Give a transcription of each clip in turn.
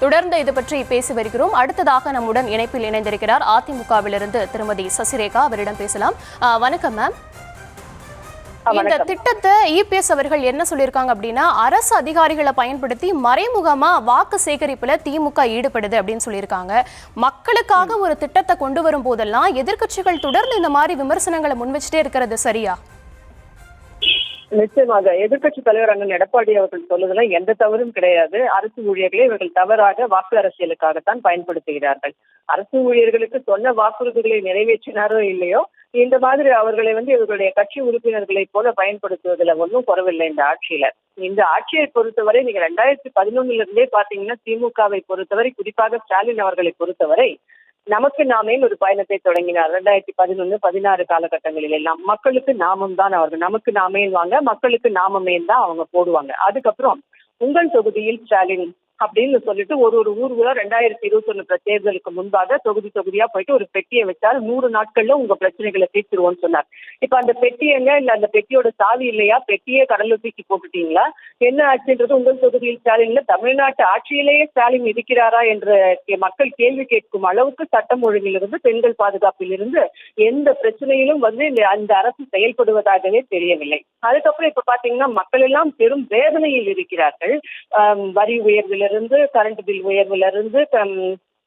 தொடர்ந்து இது பற்றி பேசி வருகிறோம். அடுத்ததாக நம்முடன் இணைப்பில் இணைந்திருக்கிறார் அதிமுகவிலிருந்து திருமதி சசிரேகா. அவரிடம் பேசலாம். வணக்கம் மேம். இந்த திட்டத்தை இபிஎஸ் அவர்கள் என்ன சொல்லியிருக்காங்க அப்படின்னா, அரசு அதிகாரிகளை பயன்படுத்தி மறைமுகமா வாக்கு சேகரிப்புல திமுக ஈடுபடுது அப்படின்னு சொல்லியிருக்காங்க. மக்களுக்காக ஒரு திட்டத்தை கொண்டு வரும் போதெல்லாம் எதிர்க்கட்சிகள் தொடர்ந்து இந்த மாதிரி விமர்சனங்களை முன்வச்சுட்டே இருக்கிறது சரியா? நிச்சயமாக எதிர்கட்சி தலைவர் அண்ணன் எடப்பாடி அவர்கள் சொல்லுதல எந்த தவறும் கிடையாது. அரசு ஊழியர்களை இவர்கள் தவறாக வாக்கு அரசியலுக்காகத்தான் பயன்படுத்துகிறார்கள். அரசு ஊழியர்களுக்கு சொன்ன வாக்குறுதிகளை நிறைவேற்றினாரோ இல்லையோ, இந்த மாதிரி அவர்களை இவர்களுடைய கட்சி உறுப்பினர்களை போல பயன்படுத்துவதில் ஒன்றும் குறவில்லை இந்த ஆட்சியில. இந்த ஆட்சியை பொறுத்தவரை நீங்க 2011 இருந்தே பாத்தீங்கன்னா திமுகவை பொறுத்தவரை, குறிப்பாக ஸ்டாலின் அவர்களை பொறுத்தவரை நமக்கு நாமே ஒரு பயணத்தை தொடங்கினார். 2011, 16 காலகட்டங்களில் எல்லாம் மக்களுக்கு நாமம் தான் அவர்கள், நமக்கு நாமே வாங்க, மக்களுக்கு நாமமே தான் அவங்க போடுவாங்க. அதுக்கப்புறம் உங்கள் தொகுதியில் ஸ்டாலின் அப்படின்னு சொல்லிட்டு ஒரு ஊர்ல 2021 தேர்தலுக்கு முன்பாக தொகுதியா போயிட்டு ஒரு பெட்டியை வச்சாரு. 100 நாட்கள்ல உங்க பிரச்சனைகளை தீர்த்துருவோம்னு சொன்னார். இப்ப அந்த பெட்டி எங்க, இல்ல அந்த பெட்டியோட சாவி இல்லையா, பெட்டியே கடல்ல தூக்கி போட்டுட்டீங்களா, என்ன ஆச்சுன்றது உங்கள் தொகுதியில் ஸ்டாலின்ல தமிழ்நாட்டு ஆட்சியிலேயே ஸ்டாலின் இருக்கிறாரா என்று மக்கள் கேள்வி கேட்கும் அளவுக்கு சட்டம் ஒழுங்கிலிருந்து, பெண்கள் பாதுகாப்பிலிருந்து எந்த பிரச்சனையிலும் அந்த அரசு செயல்படுவதாகவே தெரியவில்லை. அதுக்கப்புறம் இப்ப பாத்தீங்கன்னா மக்கள் எல்லாம் பெரும் வேதனையில் இருக்கிறார்கள். வரி உயர்விலிருந்து, கரண்ட் பில் உயர்வுல இருந்து,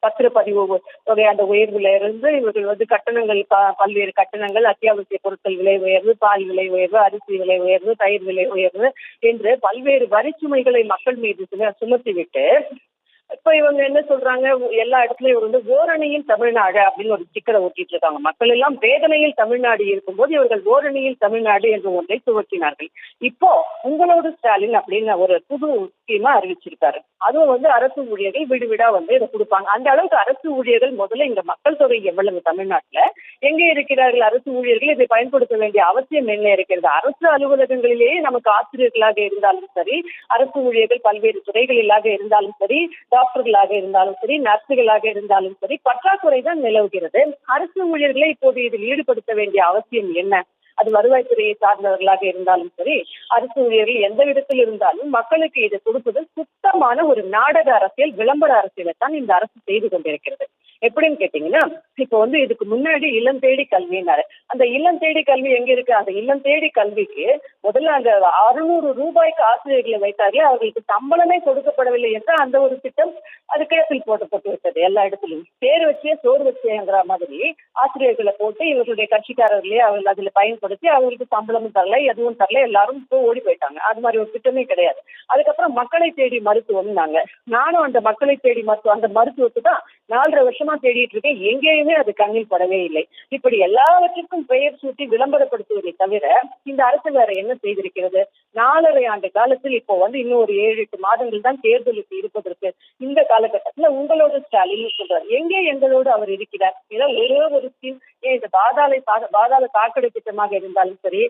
பத்திரப்பதிவு தொகை அந்த உயர்வுல இருந்து இவர்கள் கட்டணங்கள், பல்வேறு கட்டணங்கள், அத்தியாவசிய பொருட்கள் விலை உயர்வு, பால் விலை உயர்வு, அரிசி விலை உயர்வு, தயிர் விலை உயர்வு என்று பல்வேறு வரிச்சுமைகளை மக்கள் மீது சுமத்திவிட்டு இப்ப இவங்க என்ன சொல்றாங்க, எல்லா இடத்துலயும் ஓரணியில் தமிழ்நாடு அப்படின்னு ஒரு ஸ்டிக்கரை ஒட்டிட்டு இருக்காங்க. மக்கள் எல்லாம் வேதனையில் தமிழ்நாடு இருக்கும்போது இவர்கள் ஓரணியில் தமிழ்நாடு என்று ஒன்றை துவக்கினார்கள். இப்போ உங்களோட ஸ்டாலின் அப்படின்னு ஒரு புது ஸ்கீமா அறிவிச்சிருக்காரு. அதுவும் அரசு ஊழியர்கள் வீடு வீடா இதை கொடுப்பாங்க. அந்த அளவுக்கு அரசு ஊழியர்கள் முதல்ல இந்த மக்கள் தொகை எவ்வளவு தமிழ்நாட்டுல எங்க இருக்கிறார்கள் அரசு ஊழியர்கள், இதை பயன்படுத்த வேண்டிய அவசியம் என்ன இருக்கிறது? அரசு அலுவலகங்களிலேயே நமக்கு ஆசிரியர்களாக இருந்தாலும் சரி, அரசு ஊழியர்கள் பல்வேறு துறைகளிலாக இருந்தாலும் சரி, டாக்டர்களாக இருந்தாலும் சரி, நர்சுகளாக இருந்தாலும் சரி, பற்றாக்குறை தான் நிலவுகிறது. அரசு ஊழியர்களை இப்போது இதில் ஈடுபடுத்த வேண்டிய அவசியம் என்ன? அது வருவாய்த்துறையை சார்ந்தவர்களாக இருந்தாலும் சரி, அரசு ஊழியர்கள் எந்த விதத்தில் இருந்தாலும் மக்களுக்கு இதை கொடுப்பது சுத்தமான ஒரு நாடக அரசியல், விளம்பர அரசியலை தான் இந்த அரசு செய்து கொண்டிருக்கிறது. எப்படின்னு கேட்டீங்கன்னா, இப்போ இதுக்கு முன்னாடி இல்லம் தேடி கல்வினாரு. அந்த இல்லம் தேடி கல்வி எங்க இருக்கு? அந்த இல்லம் தேடி கல்விக்கு முதல்ல அந்த 600 ரூபாய்க்கு ஆசிரியர்களை வைத்தார்களே, அவர்களுக்கு சம்பளமே கொடுக்கப்படவில்லை என்ற அந்த ஒரு திட்டம் அது கேசில் போட்டப்பட்டு விட்டது. எல்லா இடத்துலையும் பேர் வச்சே சோறு வச்சேங்கிற மாதிரி ஆசிரியர்களை போட்டு இவர்களுடைய கட்சிக்காரர்களே அவர்கள் அதுல பயன்படுத்தி அவங்களுக்கு சம்பளமும் தரல, எதுவும் தரல, எல்லாரும் ஓடி போயிட்டாங்க. அது மாதிரி ஒரு திட்டமே கிடையாது. அதுக்கப்புறம் மக்களை தேடி மருத்துவம் நானும் அந்த மக்களை தேடி மருத்துவம், அந்த மருத்துவத்தை தான் 4.5 வருஷமா தேடிட்டு இருக்கேன். எங்கேயுமே அது கண்ணில் படவே இல்லை. இப்படி எல்லாவற்றுக்கும் பெயர் சூட்டி விளம்பரப்படுத்துவதை தவிர இந்த அரசு வேற என்ன செய்திருக்கிறது? 4.5 ஆண்டு காலத்தில் இப்போ இன்னும் ஒரு 7-8 மாதங்கள் தான் தேர்தலுக்கு இருப்பதற்கு. இந்த காலகட்டத்துல உங்களோட ஸ்டாலின் சொல்றாரு, எங்கே எங்களோடு அவர் இருக்கிறார்? ஏதோ ஒரே ஒரு ஸ்கீம், இந்த பாதாள சாக்கடை திட்டமாக இருந்தாலும் சரி,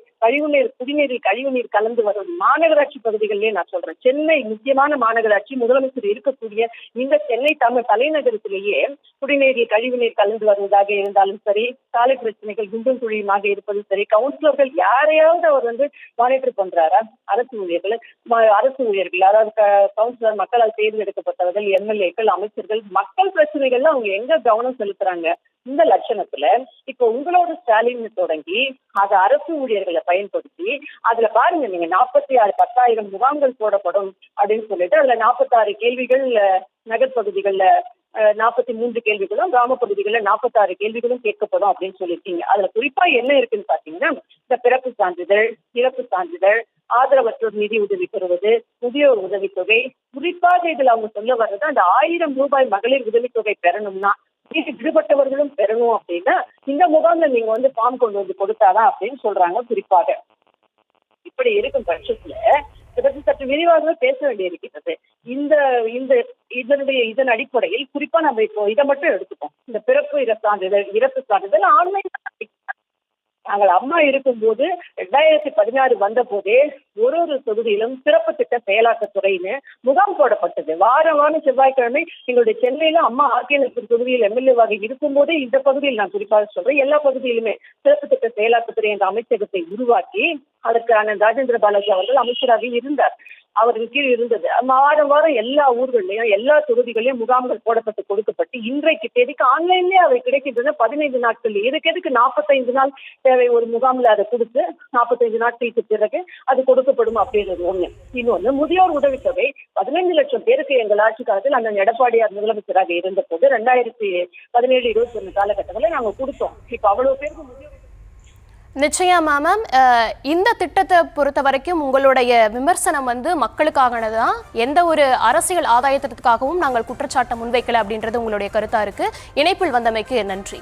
குடிநீரில் கழிவுநீர் கலந்து வரும் மாநகராட்சி பகுதிகளிலே நான் சொல்றேன், சென்னை முக்கியமான மாநகராட்சி, முதலமைச்சர் இருக்கக்கூடிய இந்த சென்னை தலைநகரத்திலேயே குடிநீரில் கழிவுநீர் கலந்து வருவதாக இருந்தாலும் சரி, சாலை பிரச்சனைகள் குண்டும் குழியுமாக இருப்பதும் சரி, கவுன்சிலர்கள் யாரையாவது அவர் மானிட்டர் பண்றாரா? அரசு ஊழியர்கள் அதாவது கவுன்சிலர், மக்களால் தேர்ந்தெடுக்கப்பட்டவர்கள், எம்எல்ஏக்கள், அமைச்சர்கள், மக்கள் பிரச்சனைகள்ல அவங்க எங்க கவனம் செலுத்துறாங்க? இந்த லட்சணத்துல இப்போ உங்களோட ஸ்டாலின் தொடங்கி அது அரசு ஊழியர்களை பயன்படுத்தி அதுல பாருங்க, நீங்க 10,000 முகாம்கள் போடப்படும் அப்படின்னு சொல்லிட்டு அதுல 46 கேள்விகள் நகர்பகுதிகள்ல, 43 கேள்விகளும், கிராமப்பகுதிகளில் 46 கேள்விகளும் கேட்கப்படும் அப்படின்னு சொல்லியிருக்கீங்க. அதுல குறிப்பா என்ன இருக்குன்னு பாத்தீங்கன்னா, இந்த பிறப்பு சான்றிதழ், இறப்பு சான்றிதழ், ஆதரவற்றோர் நிதி உதவி பெறுவது, முதியோர் உதவித்தொகை, குறிப்பாக இதுல அவங்க சொல்ல வர்றது அந்த 1000 ரூபாய் மகளிர் உதவித்தொகை பெறணும்னா, விடுபட்டவர்களும் பெறணும் அப்படின்னா இந்த முகாம்ல நீங்க ஃபார்ம் கொண்டு கொடுத்தாதான் அப்படின்னு சொல்றாங்க. குறிப்பாக இப்படி இருக்கும் பட்சத்துல இதை பற்றி சற்று விரிவாகவே பேச வேண்டியிருக்கிறது. இதன் அடிப்படையில் குறிப்பா நம்ம இப்போ இதை மட்டும் எடுத்துப்போம். இந்த இறப்பு சான்றிதழ் ஆன்லைன் நாங்கள் அம்மா இருக்கும்போது 2016 வந்த போதே ஒரு தொகுதியிலும் சிறப்பு திட்ட செயலாக்கத்துறைன்னு முகாம் போடப்பட்டது. வாரம் செவ்வாய்க்கிழமை எங்களுடைய சென்னையில அம்மா ஆர்கேநகர் தொகுதியில் எம்எல்ஏவாக இருக்கும்போதே இந்த பகுதியில் நான் குறிப்பாக சொல்றேன், எல்லா பகுதியிலுமே சிறப்பு திட்ட செயலாக்கத்துறை என்ற அமைச்சகத்தை உருவாக்கி அதற்கான ராஜேந்திர பாலாஜி அவர்கள் அமைச்சராக இருந்தார். அவரின் கீழ் இருந்தது. வாரம் எல்லா ஊர்களையும் எல்லா தொகுதிகளையும் முகாம்கள் போடப்பட்டு கொடுக்கப்பட்டு இன்றைக்கு தேதிக்கு ஆன்லைன்லயே அவை கிடைக்கின்றன 15 நாட்கள். எதுக்கு 45 நாள் தேவை ஒரு முகாம்ல அதை கொடுத்து 45 நாட்களுக்கு பிறகு அது கொடுக்கப்படும் அப்படின்றது ஒண்ணு. இன்னொன்னு, முதியோர் உதவித்தொகை 15 லட்சம் பேருக்கு எங்கள் ஆட்சி காலத்தில் அந்த எடப்பாடியார் முதலமைச்சராக இருந்த போது 2017-21 காலகட்டங்களில் நாங்க கொடுத்தோம். இப்ப அவ்வளவு பேருக்கு முதியோர் நிச்சயமா மேம். இந்த திட்டத்தை பொறுத்த வரைக்கும் உங்களுடைய விமர்சனம் மக்களுக்கானதான், எந்த ஒரு அரசியல் ஆதாயத்திற்காகவும் நாங்கள் குற்றச்சாட்டை முன்வைக்கல அப்படின்றது உங்களுடைய கருத்தா இருக்கு. இணைப்பில் வந்தமைக்கு நன்றி.